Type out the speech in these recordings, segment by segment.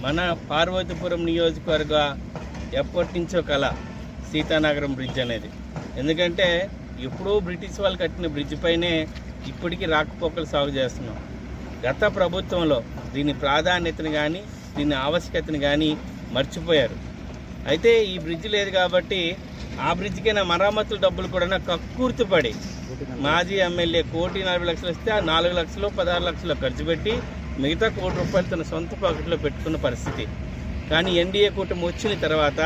మన పార్వతీపురం నియోజకవర్గ ఎప్పటి నుంచో కళ సీతానగరం బ్రిడ్జ్ అనేది. ఎందుకంటే ఎప్పుడూ బ్రిటిష్ వాళ్ళు కట్టిన బ్రిడ్జ్ పైనే ఇప్పటికీ రాకపోకలు సాగు చేస్తున్నాం. గత ప్రభుత్వంలో దీని ప్రాధాన్యతను కానీ దీని ఆవశ్యకతను కానీ మర్చిపోయారు. అయితే ఈ బ్రిడ్జ్ లేదు కాబట్టి ఆ బ్రిడ్జ్కైనా మరమ్మతుల డబ్బులు కూడా కక్కుర్తిపడి మాజీ ఎమ్మెల్యే 1,40,00,000 వస్తే ఆ 4 లక్షలు 16 లక్షలు ఖర్చు పెట్టి మిగతా ₹1 కోటి తన సొంత పాకెట్లో పెట్టుకున్న పరిస్థితి. కానీ ఎన్డీఏ కూటమి వచ్చిన తర్వాత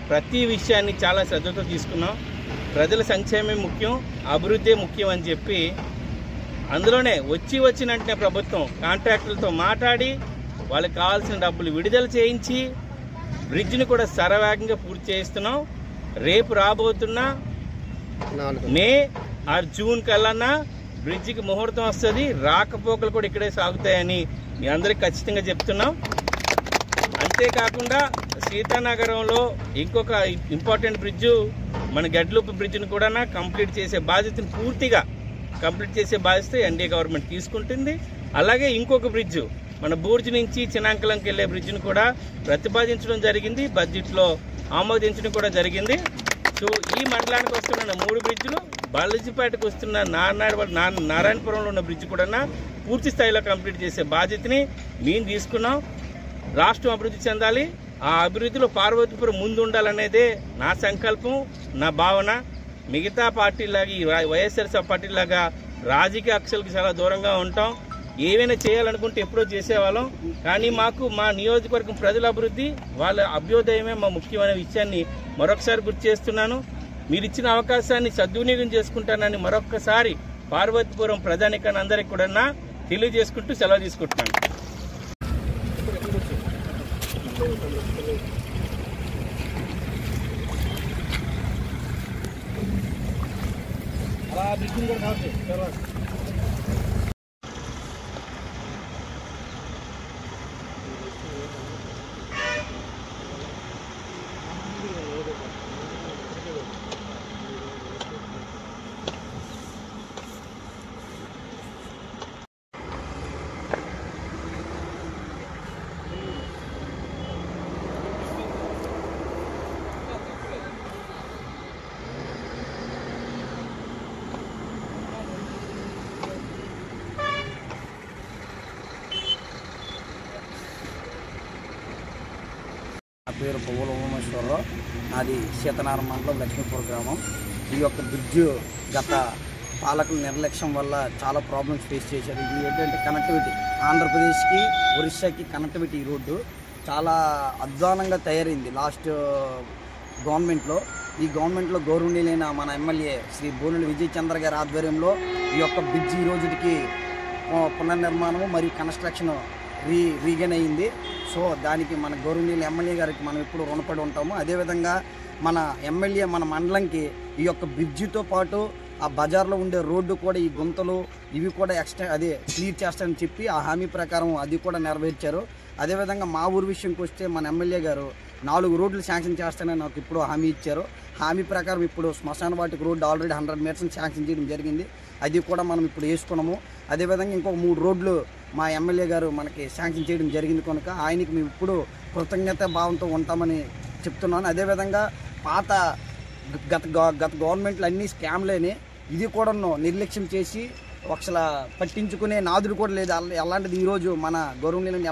ప్రతి విషయాన్ని చాలా శ్రద్ధతో తీసుకున్నాం. ప్రజల సంక్షేమం ముఖ్యం, అభివృద్ధి ముఖ్యం అని చెప్పి అందులోనే వచ్చిన వెంటనే ప్రభుత్వం కాంట్రాక్టులతో మాట్లాడి వాళ్ళకి కావాల్సిన డబ్బులు విడుదల చేయించి బ్రిడ్జ్ని కూడా శరవేగంగా పూర్తి చేయిస్తున్నాం. రేపు రాబోతున్న మే ఆర్ జూన్ కల్లా బ్రిడ్జికి ముహూర్తం వస్తుంది. రాకపోకలు కూడా ఇక్కడే సాగుతాయని మీ అందరికి ఖచ్చితంగా చెప్తున్నాం. అంతేకాకుండా సీతానగరంలో ఇంకొక ఇంపార్టెంట్ బ్రిడ్జు మన గడ్లూపు బ్రిడ్జిని కూడా కంప్లీట్ చేసే బాధ్యతను పూర్తిగా కంప్లీట్ చేసే బాధ్యత ఎన్డీఏ గవర్నమెంట్ తీసుకుంటుంది. అలాగే ఇంకొక బ్రిడ్జు మన బూర్జు నుంచి చినాంకలంకి వెళ్ళే బ్రిడ్జిని కూడా ప్రతిపాదించడం జరిగింది, బడ్జెట్లో ఆమోదించడం కూడా జరిగింది. సో ఈ మండలానికి వస్తున్న 3 బ్రిడ్జిలు, బాలాజీపేటకు వస్తున్న నారాయణపురంలో ఉన్న బ్రిడ్జ్ కూడా పూర్తి స్థాయిలో కంప్లీట్ చేసే బాధ్యతని మేము తీసుకున్నాం. రాష్ట్రం అభివృద్ధి చెందాలి, ఆ అభివృద్ధిలో పార్వతీపురం ముందు ఉండాలనేదే నా సంకల్పం, నా భావన. మిగతా పార్టీలాగా ఈ వైఎస్ఆర్సీపీ పార్టీలాగా రాజకీయ కక్షలకు చాలా దూరంగా ఉంటాం. ఏవైనా చేయాలనుకుంటే ఎప్పుడో చేసేవాళ్ళం. కానీ మాకు మా నియోజకవర్గం ప్రజల అభివృద్ధి, వాళ్ళ అభ్యుదయమే మా ముఖ్యమైన విషయాన్ని మరొకసారి గుర్తు చేస్తున్నాను. మీరు ఇచ్చిన అవకాశాన్ని సద్వినియోగం చేసుకుంటానని మరొక్కసారి పార్వతీపురం ప్రజానికాన్ని అందరికీ కూడా తెలియజేసుకుంటూ సెలవు తీసుకుంటున్నాను. నా పేరు పువ్వుల ఉమేశ్వరరావు, నాది సీతానగరం మండలం లక్ష్మీపురం గ్రామం. ఈ యొక్క బ్రిడ్జ్ గత పాలకుల నిర్లక్ష్యం వల్ల చాలా ప్రాబ్లమ్స్ ఫేస్ చేశారు. ఇది ఏంటంటే కనెక్టివిటీ, ఆంధ్రప్రదేశ్కి ఒరిస్సాకి కనెక్టివిటీ ఈ రోడ్డు చాలా అధ్వానంగా తయారైంది లాస్ట్ గవర్నమెంట్లో. ఈ గవర్నమెంట్లో గౌరవనీయులైన మన ఎమ్మెల్యే శ్రీ బోనెల విజయ్ చంద్ర గారి ఆధ్వర్యంలో ఈ యొక్క బ్రిడ్జ్ ఈ రోజుకి పునర్నిర్మాణము మరియు కన్స్ట్రక్షన్ రీగైన్ అయింది. సో దానికి మన గౌరవనీయుల ఎమ్మెల్యే గారికి మనం ఎప్పుడు రుణపడి ఉంటాము. అదేవిధంగా మన ఎమ్మెల్యే మన మండలంకి ఈ యొక్క బ్రిడ్జితో పాటు ఆ బజార్లో ఉండే రోడ్డు కూడా ఈ గుంతలు ఇవి కూడా క్లియర్ చేస్తారని చెప్పి ఆ హామీ ప్రకారం అది కూడా నెరవేర్చారు. అదేవిధంగా మా ఊరు విషయంకి వస్తే మన ఎమ్మెల్యే గారు 4 రోడ్లు శాంక్షన్ చేస్తానని నాకు ఇప్పుడు హామీ ఇచ్చారు. హామీ ప్రకారం ఇప్పుడు శ్మశాన వాటికి రోడ్డు ఆల్రెడీ 100 మీటర్స్ శాంక్షన్ చేయడం జరిగింది. అది కూడా మనం ఇప్పుడు వేసుకున్నాము. అదేవిధంగా ఇంకొక 3 రోడ్లు మా ఎమ్మెల్యే గారు మనకి శాంక్షన్ చేయడం జరిగింది కనుక ఆయనకి మేము ఇప్పుడు కృతజ్ఞత భావంతో ఉంటామని చెప్తున్నాను. అదేవిధంగా పాత గత గవర్నమెంట్లు అన్నీ స్కామ్లేని ఇది కూడా నిర్లక్ష్యం చేసి అసలు పట్టించుకునే నాదుడు కూడా లేదు. అలాంటిది ఈరోజు మన గౌరవనీయులైన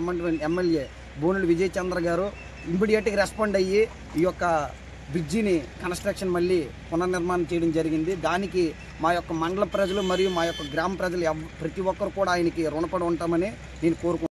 ఎమ్మెల్యే బోనెల విజయ్ చంద్ర గారు ఇమ్మీడియట్గా రెస్పాండ్ అయ్యి ఈ యొక్క బ్రిడ్జిని కన్స్ట్రక్షన్ మళ్ళీ పునర్నిర్మాణం చేయడం జరిగింది. దానికి మా యొక్క మండల ప్రజలు మరియు మా యొక్క గ్రామ ప్రజలు ప్రతి ఒక్కరు కూడా ఆయనకి రుణపడి ఉంటామని నేను కోరుకుంటున్నాను.